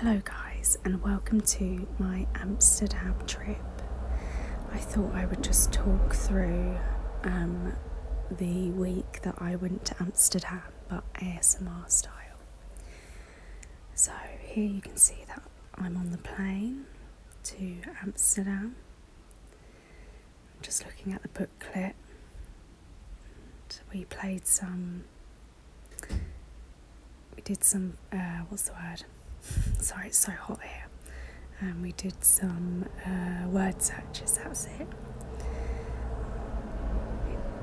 Hello guys, and welcome to my Amsterdam trip. I thought I would just talk through the week that I went to Amsterdam, but ASMR style. So here you can see that I'm on the plane to Amsterdam. I'm just looking at the booklet. We did some, what's the word? Sorry, it's so hot here. We did some word searches, that's it.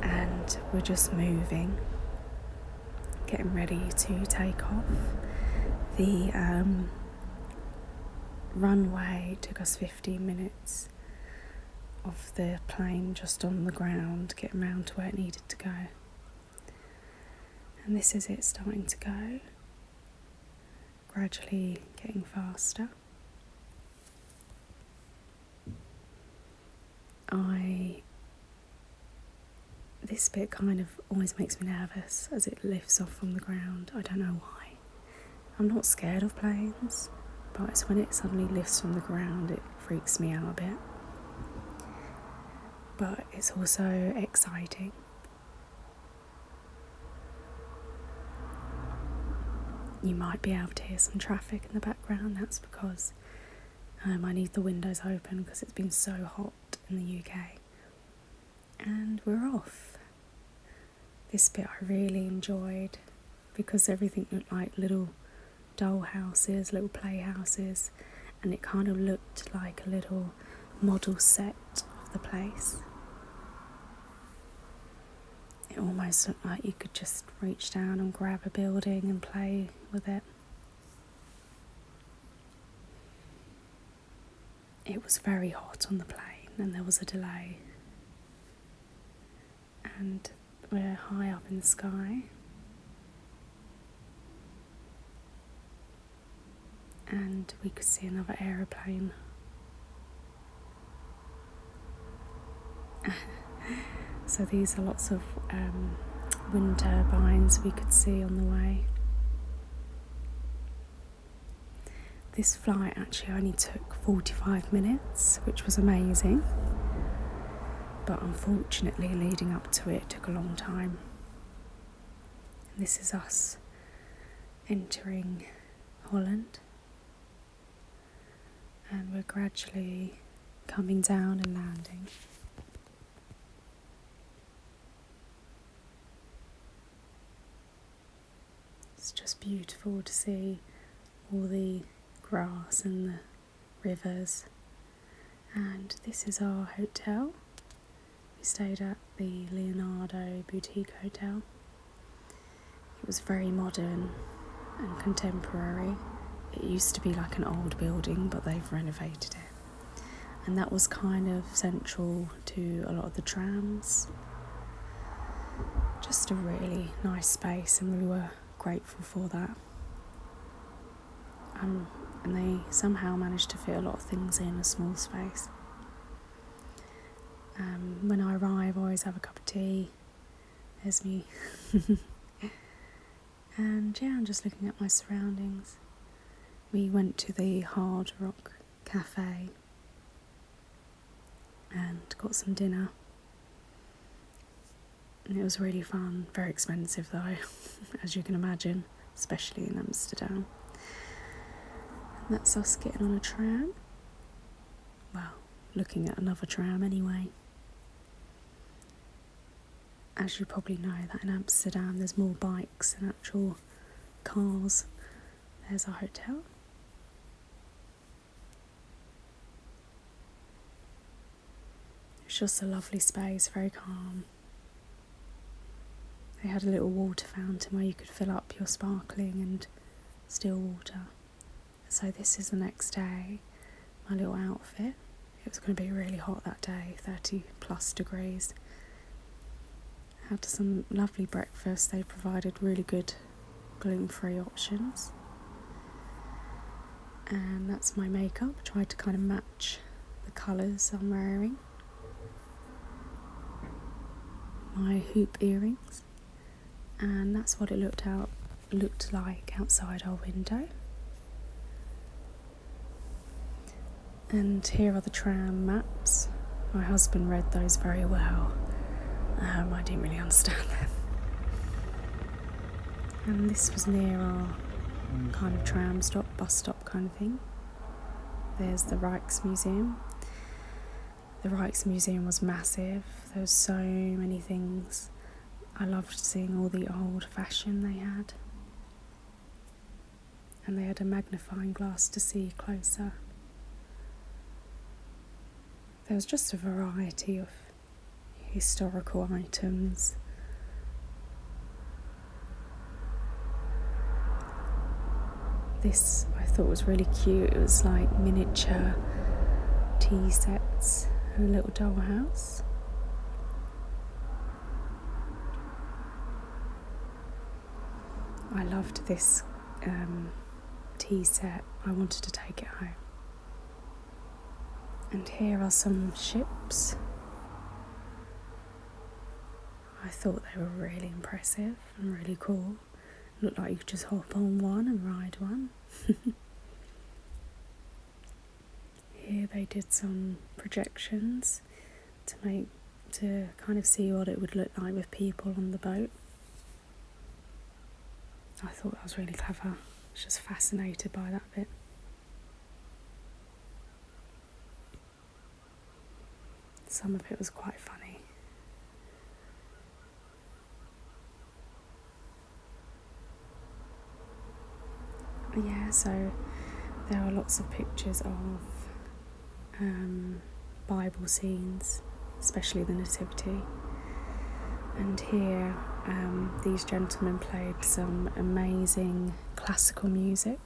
And we're just moving, getting ready to take off. The runway took us 15 minutes off the plane, just on the ground, getting round to where it needed to go. And this is it starting to go, gradually getting faster. This bit kind of always makes me nervous as it lifts off from the ground. I don't know why. I'm not scared of planes, but it's when it suddenly lifts from the ground it freaks me out a bit. But it's also exciting. You might be able to hear some traffic in the background. That's because I need the windows open because it's been so hot in the UK. And we're off. This bit I really enjoyed because everything looked like little doll houses, little playhouses, and it kind of looked like a little model set of the place. It almost looked like you could just reach down and grab a building and play with it. It was very hot on the plane and there was a delay. And we're high up in the sky. And we could see another aeroplane. So these are lots of wind turbines we could see on the way. This flight actually only took 45 minutes, which was amazing. But unfortunately, leading up to it took a long time. And this is us entering Holland. And we're gradually coming down and landing. It's just beautiful to see all the grass and the rivers. And this is our hotel. We stayed at the Leonardo Boutique Hotel. It was very modern and contemporary. It used to be like an old building, but they've renovated it. And that was kind of central to a lot of the trams. Just a really nice space, and we were grateful for that. And they somehow managed to fit a lot of things in a small space. When I arrive, I always have a cup of tea. There's me. And yeah, I'm just looking at my surroundings. We went to the Hard Rock Cafe and got some dinner. And it was really fun. Very expensive though, as you can imagine, especially in Amsterdam. And that's us getting on a tram. Well, looking at another tram anyway. As you probably know, that in Amsterdam there's more bikes than actual cars. There's our hotel. It's just a lovely space, very calm. They had a little water fountain where you could fill up your sparkling and still water. So this is the next day, my little outfit. It was going to be really hot that day, 30 plus degrees. Had some lovely breakfast. They provided really good gluten-free options. And that's my makeup. I tried to kind of match the colours I'm wearing. My hoop earrings. And that's what it looked like outside our window. And here are the tram maps. My husband read those very well. I didn't really understand them. And this was near our kind of tram stop, bus stop kind of thing. There's the Rijksmuseum. The Rijksmuseum was massive. There was so many things. I loved seeing all the old fashion they had. And they had a magnifying glass to see closer. There was just a variety of historical items. This I thought was really cute. It was like miniature tea sets and a little dollhouse. I loved this tea set. I wanted to take it home. And here are some ships. I thought they were really impressive and really cool. Looked like you could just hop on one and ride one. Here they did some projections to kind of see what it would look like with people on the boat. I thought that was really clever. I was just fascinated by that bit. Some of it was quite funny. Yeah, so there are lots of pictures of Bible scenes, especially the Nativity. And here these gentlemen played some amazing classical music.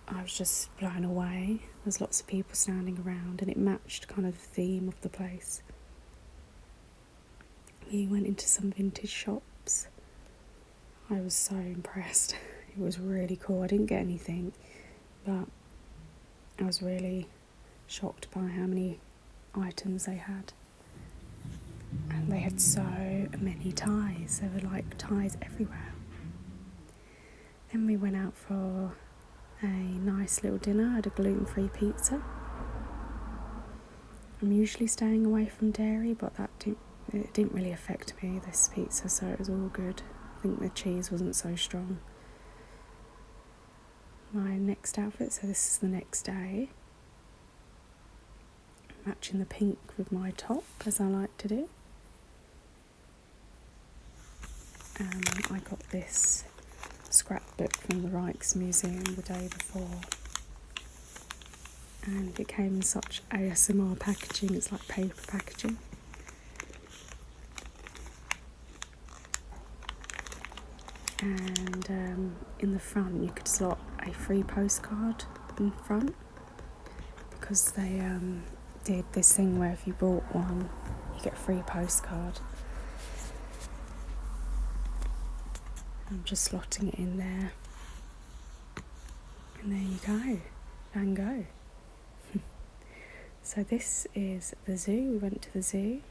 I was just blown away. There's lots of people standing around and it matched kind of the theme of the place. We went into some vintage shops. I was so impressed. It was really cool. I didn't get anything, but I was really shocked by how many items they had. And they had so many ties. There were like ties everywhere. Then we went out for a nice little dinner. I had a gluten-free pizza. I'm usually staying away from dairy, but it didn't really affect me, this pizza, so it was all good. I think the cheese wasn't so strong. My next outfit, so this is the next day. Matching the pink with my top, as I like to do. I got this scrapbook from the Rijksmuseum the day before. And it came in such ASMR packaging, it's like paper packaging. And in the front you could slot a free postcard in front, because they did this thing where if you bought one you get a free postcard. I'm just slotting it in there, and there you go, Van Gogh. So this is the zoo. We went to the zoo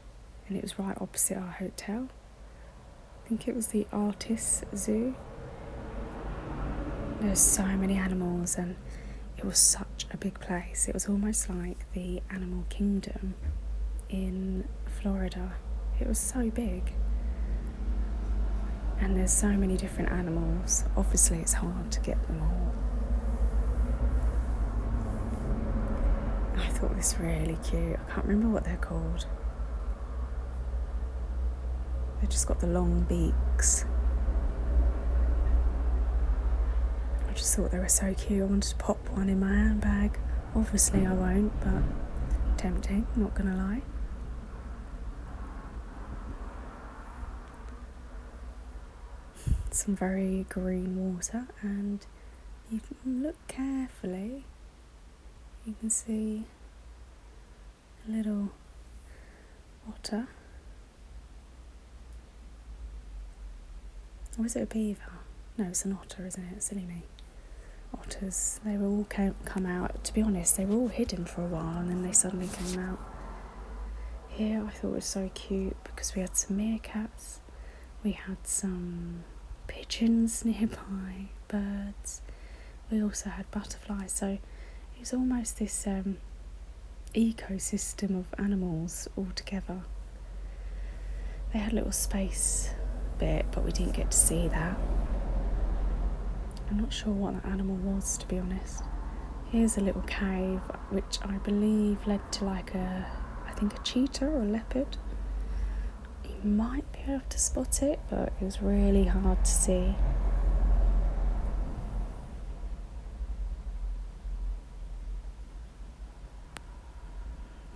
and it was right opposite our hotel. I think it was the Artists Zoo. There's so many animals and it was such a big place. It was almost like the animal kingdom in Florida. It was so big. And there's so many different animals. Obviously it's hard to get them all. I thought this was really cute. I can't remember what they're called. They've just got the long beaks. I just thought they were so cute. I wanted to pop one in my handbag. Obviously I won't, but tempting, not gonna lie. Some very green water, and you can look carefully. You can see a little otter. Or is it a beaver? No, it's an otter, isn't it? Silly me. Otters, they were all come out. To be honest, they were all hidden for a while and then they suddenly came out. Here I thought it was so cute because we had some meerkats, we had some pigeons nearby, birds. We also had butterflies, so It's almost this ecosystem of animals all together. They had a little space bit, but we didn't get to see that. I'm not sure what that animal was, to be honest. Here's a little cave, which I believe led to like a cheetah or a leopard. You might be able to spot it, but it was really hard to see.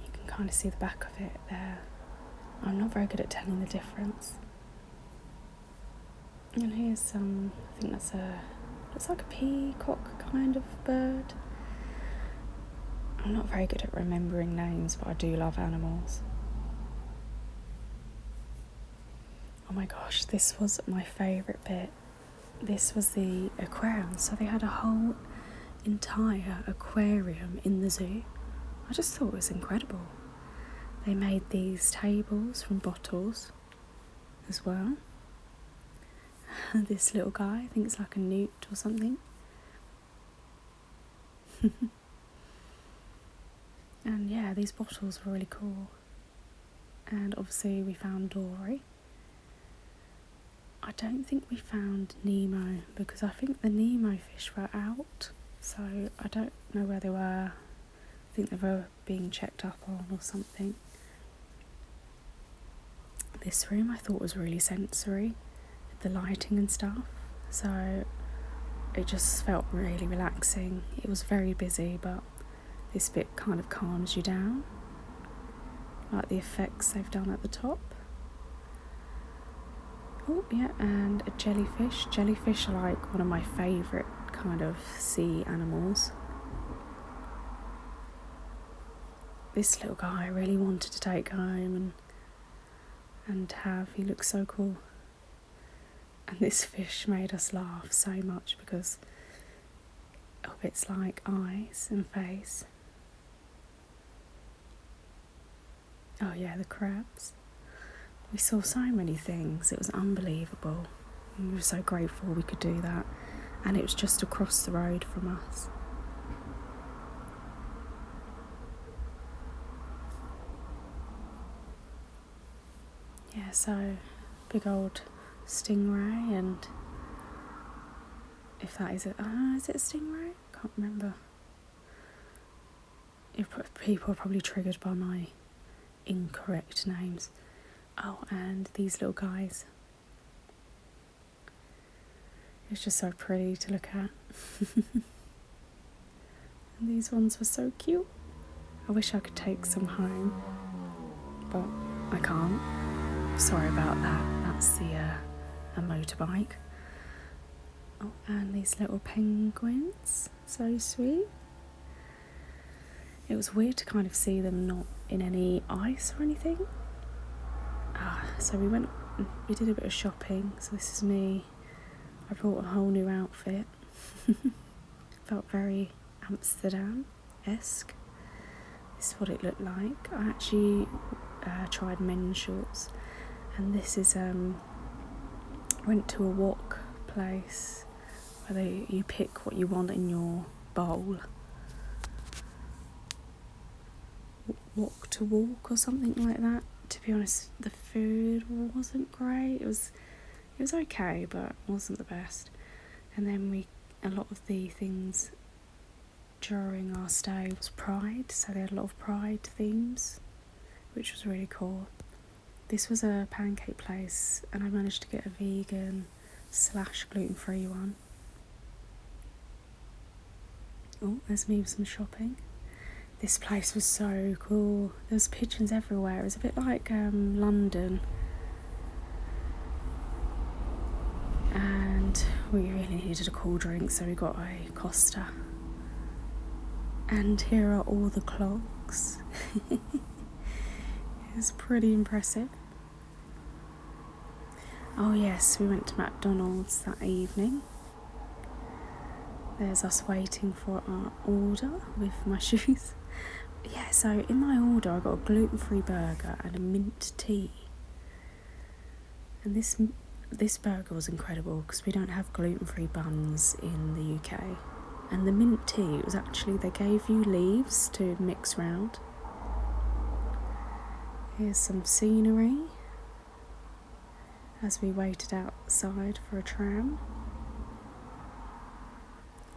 You can kind of see the back of it there. I'm not very good at telling the difference. And here's some, I think looks like a peacock kind of bird. I'm not very good at remembering names, but I do love animals. Oh my gosh, this was my favourite bit. This was the aquarium. So they had a whole entire aquarium in the zoo. I just thought it was incredible. They made these tables from bottles as well. This little guy, I think it's like a newt or something. And yeah, these bottles were really cool. And obviously we found Dory. I don't think we found Nemo because I think the Nemo fish were out. So I don't know where they were. I think they were being checked up on or something. This room I thought was really sensory, with the lighting and stuff. So it just felt really relaxing. It was very busy, but this bit kind of calms you down, like the effects they've done at the top. Oh yeah, and a jellyfish. Jellyfish are like one of my favourite kind of sea animals. This little guy I really wanted to take home and have. He looks so cool. And this fish made us laugh so much because of its like eyes and face. Oh yeah, the crabs. We saw so many things. It was unbelievable. And we were so grateful we could do that. And it was just across the road from us. Yeah, so big old stingray, and if that is it, is it a stingray? Can't remember. People are probably triggered by my incorrect names. Oh, and these little guys. It's just so pretty to look at. And these ones were so cute. I wish I could take some home, but I can't. Sorry about that. That's a motorbike. Oh, and these little penguins. So sweet. It was weird to kind of see them not in any ice or anything. So we did a bit of shopping. So this is me. I brought a whole new outfit. Felt very Amsterdam-esque. This is what it looked like. I actually tried men's shorts. And this is, went to a wok place where you pick what you want in your bowl. Walk to walk or something like that. To be honest, the food wasn't great. It was okay, but wasn't the best. And then a lot of the things during our stay was Pride, so they had a lot of Pride themes, which was really cool. This was a pancake place, and I managed to get a vegan / gluten-free one. Oh, there's me with some shopping. This place was so cool. There was pigeons everywhere. It was a bit like London. And we really needed a cool drink, so we got a Costa. And here are all the clogs. It was pretty impressive. Oh yes, we went to McDonald's that evening. There's us waiting for our order with my shoes. Yeah, so in my order I got a gluten-free burger and a mint tea. And this burger was incredible because we don't have gluten-free buns in the UK. And the mint tea, it was actually, they gave you leaves to mix round. Here's some scenery as we waited outside for a tram.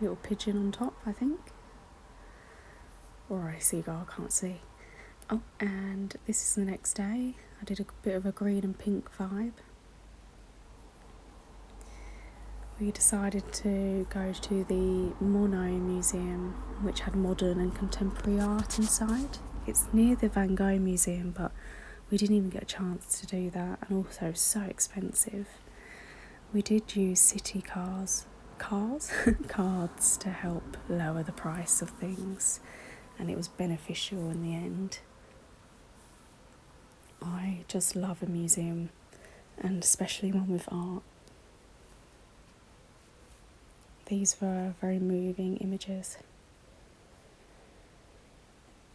Little pigeon on top, I think. Or a seagull, I can't see. Oh, and this is the next day. I did a bit of a green and pink vibe. We decided to go to the Mono Museum, which had modern and contemporary art inside. It's near the Van Gogh Museum, but we didn't even get a chance to do that, and also so expensive. We did use city cards to help lower the price of things, and it was beneficial in the end. I just love a museum, and especially one with art. These were very moving images.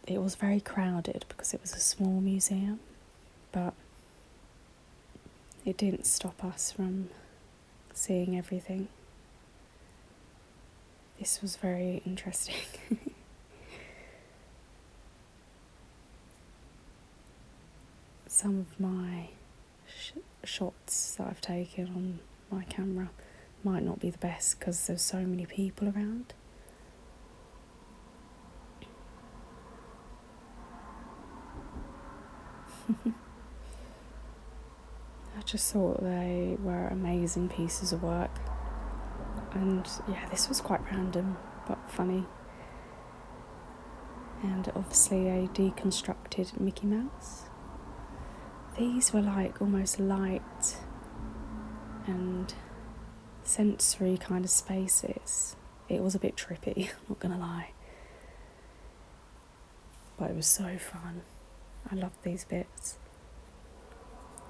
It was very crowded because it was a small museum, but it didn't stop us from seeing everything. This was very interesting. Some of my shots that I've taken on my camera might not be the best because there's so many people around. I just thought they were amazing pieces of work. And yeah, this was quite random but funny. And obviously a deconstructed Mickey Mouse. These were like almost light and sensory kind of spaces. It was a bit trippy, I'm not gonna lie. But it was so fun. I loved these bits.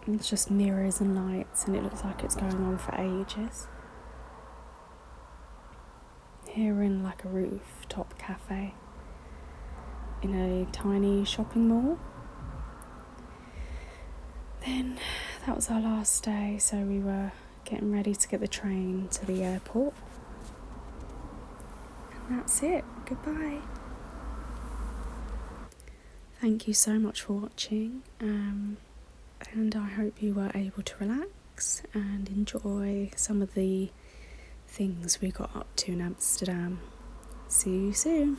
It's just mirrors and lights, and it looks like it's going on for ages. Here we're in like a rooftop cafe in a tiny shopping mall. Then that was our last day, so we were getting ready to get the train to the airport. And that's it. Goodbye. Thank you so much for watching, and I hope you were able to relax and enjoy some of the things we got up to in Amsterdam. See you soon.